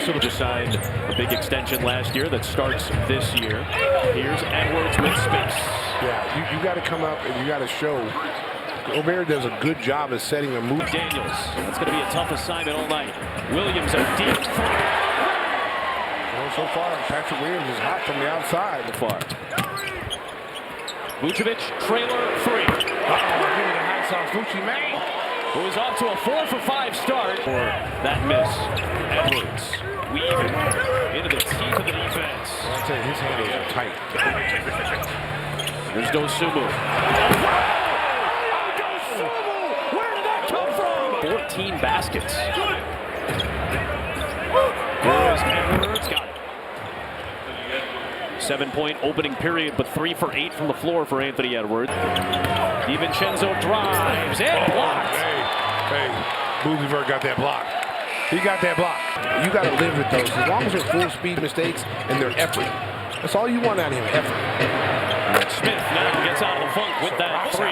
Minnesota just signed a big extension last year that starts this year. Here's Edwards with space. Yeah, you got to come up and you got to show. Gobert does a good job of setting a move. Daniels, that's going to be a tough assignment all night. Williams a deep three. Well, so far, Patrick Williams is hot from the outside. So far. Vucevic, trailer three. Give me the high sauce, Gucci Mane. Who is off to a 4-for-5 start for that miss. Edwards weaving into the teeth of the defense. Well, I'll tell you, his handles are tight. There's Dosumu. Dosumu! Where did that come from? 14 baskets. Here's Edwards. Got it. 7-point opening period, but 3 for 8 from the floor for Anthony Edwards. DiVincenzo drives and blocked. Hey, Boozyberg got that block. He got that block. You got to live with those. As long as they're full speed mistakes and they're effort. That's all you want out of him, effort. Smith now gets out of the funk with that three.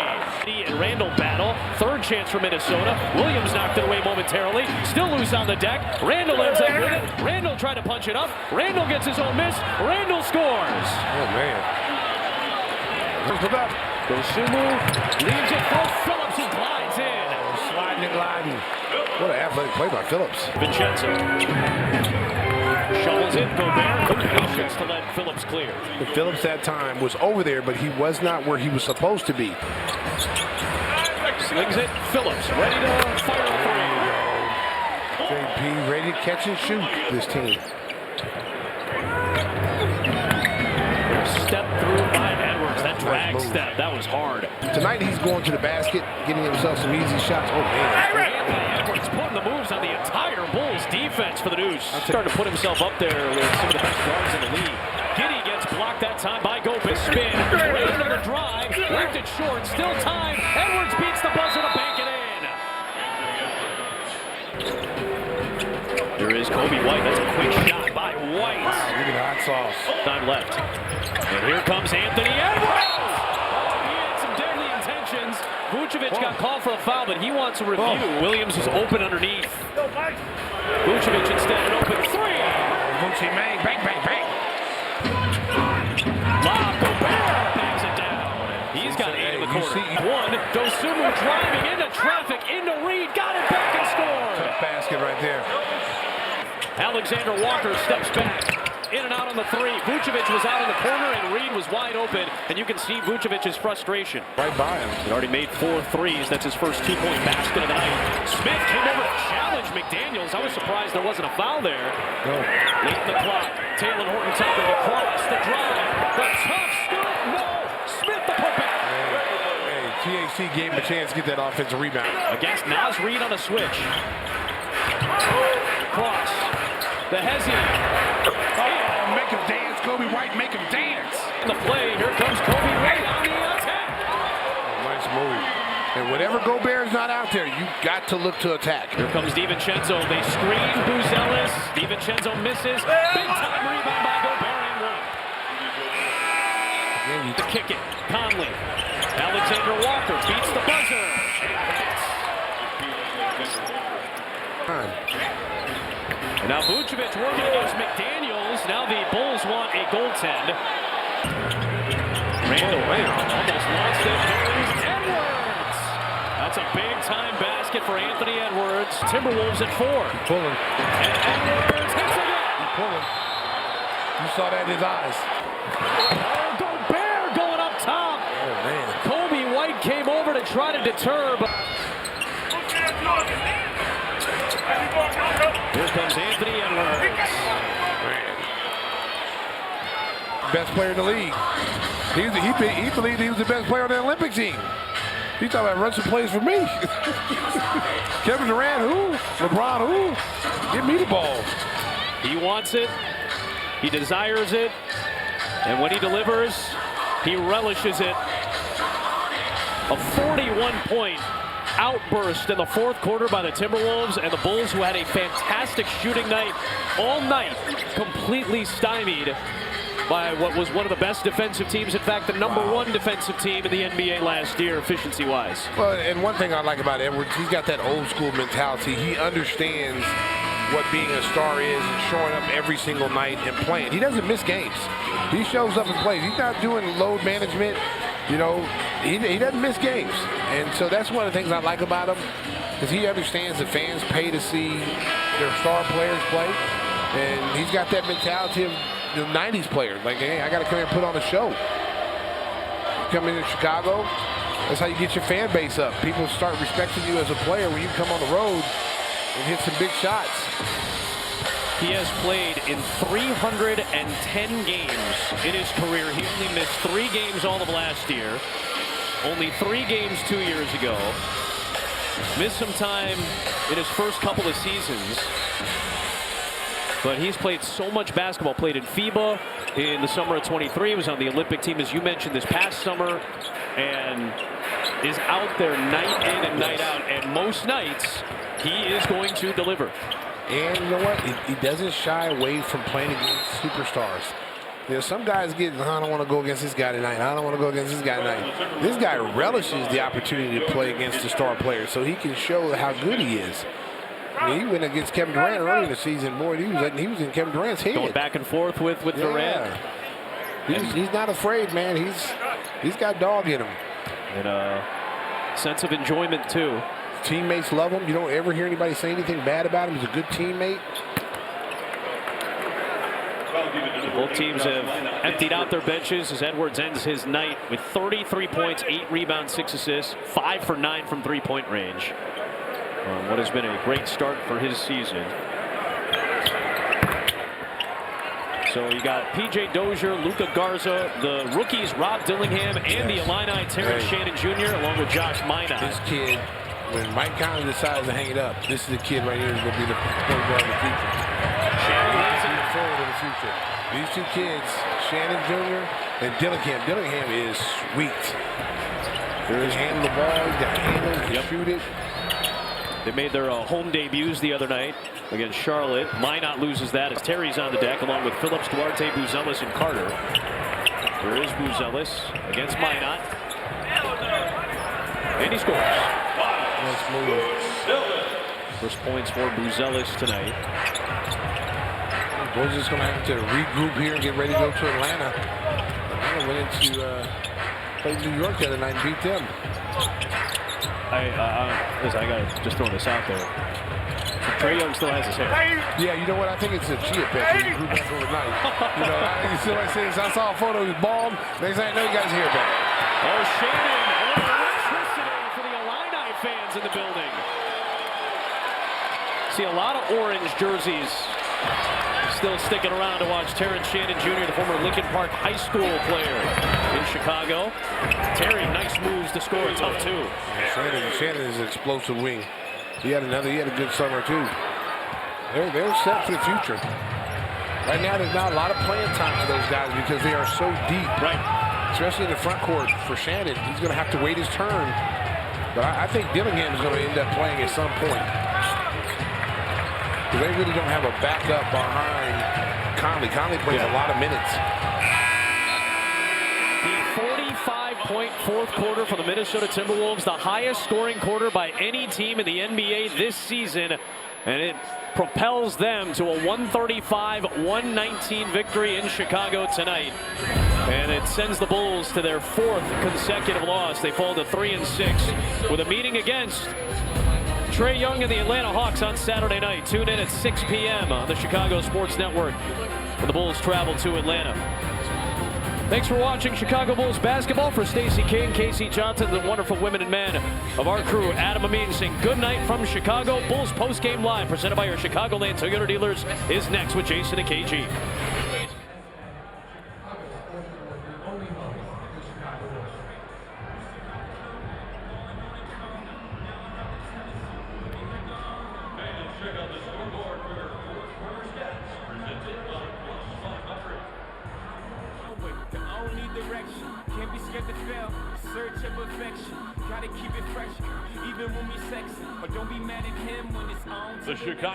And Randall battle. Third chance for Minnesota. Williams knocked it away momentarily. Still loose on the deck. Randall ends up with it. Randall tried to punch it up. Randall gets his own miss. Randall scores. Oh, man. Dosumu leaves it for Phillips, who glides in. Sliding and gliding. What an athletic play by Phillips. Vincenzo shovels it. Gobert, good patience to let Phillips clear. Phillips that time was over there, but he was not where he was supposed to be. Slings it. Phillips ready to fire a three. JP ready to catch and shoot this team. Step through by Edwards. That drag step, that was hard. Tonight he's going to the basket, getting himself some easy shots. Oh, man. Edwards putting the moves on the entire Bulls defense for the Deuce. Starting to put himself up there with some of the best guards in the league. Giddy gets blocked that time by Gobert. Spin, right into the drive, left it short, still time. Edwards beats the buzzer to bank it in. There is Kobe White. That's a quick shot by White. Look at the hot sauce. Time left. And here comes Anthony Edwards. He had some deadly intentions. Vucevic got called for the foul, but he wants a review. Williams was open underneath. Vucevic instead an open three. Gucci Mane, bang, bang, bang. Lob, Gobert bangs it down. He's got 8 in the quarter. One, Dosumu driving into traffic, into Reed, got it back and scored. Tough basket right there. Alexander Walker steps back. In and out on the three. Vucevic was out in the corner and Reed was wide open. And you can see Vucevic's frustration. Right by him. He already made 4 threes. That's his first 2-point basket of the night. Smith came over to challenge McDaniels. I was surprised there wasn't a foul there. No. Late in the clock. Taylor Horton Tucker across the drive. The tough scoop. No. Smith the putback. Hey, THC gave him a chance to get that offensive rebound. Against Naz Reid on a switch. Cross. The Hezi. Oh, make him dance, Kobe White, make him dance. The play, here comes Kobe White on the attack. Oh, nice move. And whenever Gobert's not out there, you got to look to attack. Here comes DiVincenzo. They screen Buzelis. DiVincenzo misses. Big time rebound by Gobert and one. To kick it. Conley. Alexander Walker beats the buzzer. And now Vucevic working against McDaniels. Now the Bulls want a goaltend. Randall almost lost it. Here's Edwards. That's a big-time basket for Anthony Edwards. Timberwolves at 4. Pulling. And Edwards hits again. Pulling. You saw that in his eyes. Oh, Gobert going up top. Oh, man. Kobe White came over to try to deter, but here comes Anthony Edwards. Man. Best player in the league. He believed he was the best player on the Olympic team. He thought I'd run some plays for me. Kevin Durant, who? LeBron, who? Give me the ball. He wants it. He desires it. And when he delivers, he relishes it. A 41-point outburst in the fourth quarter by the Timberwolves, and the Bulls, who had a fantastic shooting night all night, completely stymied by what was one of the best defensive teams, in fact the #1 defensive team in the NBA last year, efficiency-wise. Well, and one thing I like about Edwards, he's got that old school mentality. He understands what being a star is and showing up every single night and playing. He doesn't miss games. He shows up and plays. He's not doing load management. You know, he doesn't miss games. And so that's one of the things I like about him, because he understands that fans pay to see their star players play. And he's got that mentality of the 90s players. Like, hey, I got to come here and put on a show. You come into Chicago, that's how you get your fan base up. People start respecting you as a player when you come on the road and hit some big shots. He has played in 310 games in his career. He only missed 3 games all of last year. Only 3 games 2 years ago. Missed some time in his first couple of seasons. But he's played so much basketball. Played in FIBA in the summer of 23. He was on the Olympic team, as you mentioned, this past summer. And is out there night in and night out. And most nights, he is going to deliver. And you know what? He doesn't shy away from playing against superstars. You know, some guys get, I don't want to go against this guy tonight. I don't want to go against this guy tonight. This guy relishes the opportunity to play against the star players so he can show how good he is. I mean, he went against Kevin Durant early in the season. Boy, he was in Kevin Durant's head. Going back and forth with Durant. He's not afraid, man. He's got dog in him. And a sense of enjoyment, too. Teammates love him. You don't ever hear anybody say anything bad about him. He's a good teammate. Both teams have emptied out their benches as Edwards ends his night with 33 points, 8 rebounds, 6 assists, 5 for 9 from three-point range. What has been a great start for his season. So you got P.J. Dozier, Luka Garza, the rookies Rob Dillingham, and the Illini Terrence Shannon Jr. along with Josh Minot. This kid, when Mike Conley decides to hang it up, this is the kid right here who's going to be the point guard of the future. Shannon forward of the future. These 2 kids, Shannon Jr. and Dillingham. Dillingham is sweet. He can handle the ball, he can handle it, he can shoot it. They made their home debuts the other night against Charlotte. Minot loses that as Terry's on the deck along with Phillips, Duarte, Buzelis, and Carter. There is Buzelis against Minot. And he scores. Nice move. First points for Buzelis tonight. Boys just going to have to regroup here and get ready to go to Atlanta. Atlanta went into play New York the other night and beat them. I got to just throw this out there. Trae Young still has his hair. Yeah, you know what? I think it's a chia pet. He grew back overnight. You know, I saw a photo. He was bald. Next thing I know, you guys hair back. Oh, Shannon. Oh, electricity for the Illini fans in the building. See a lot of orange jerseys still sticking around to watch Terrence Shannon Jr., the former Lincoln Park High School player in Chicago. Terry, nice moves to score. Tough, too. Shannon is an explosive wing. He had a good summer, too. They're set for the future. Right now, there's not a lot of playing time for those guys because they are so deep. Right. Especially in the front court for Shannon. He's going to have to wait his turn. But I think Dillingham is going to end up playing at some point. They really don't have a backup behind Conley. Conley plays a lot of minutes. The 45-point fourth quarter for the Minnesota Timberwolves, the highest scoring quarter by any team in the NBA this season, and it propels them to a 135-119 victory in Chicago tonight. And it sends the Bulls to their 4th consecutive loss. They fall to 3-6 with a meeting against Trae Young and the Atlanta Hawks on Saturday night. Tune in at 6 p.m. on the Chicago Sports Network when the Bulls travel to Atlanta. Thanks for watching Chicago Bulls basketball. For Stacey King, Casey Johnson, the wonderful women and men of our crew, Adam Amin saying good night from Chicago. Bulls postgame live presented by your Chicagoland Toyota dealers is next with Jason and KG. Can't be scared to fail, search of perfection. Gotta keep it fresh, even when we sexy. But don't be mad at him when it's on. The Chicago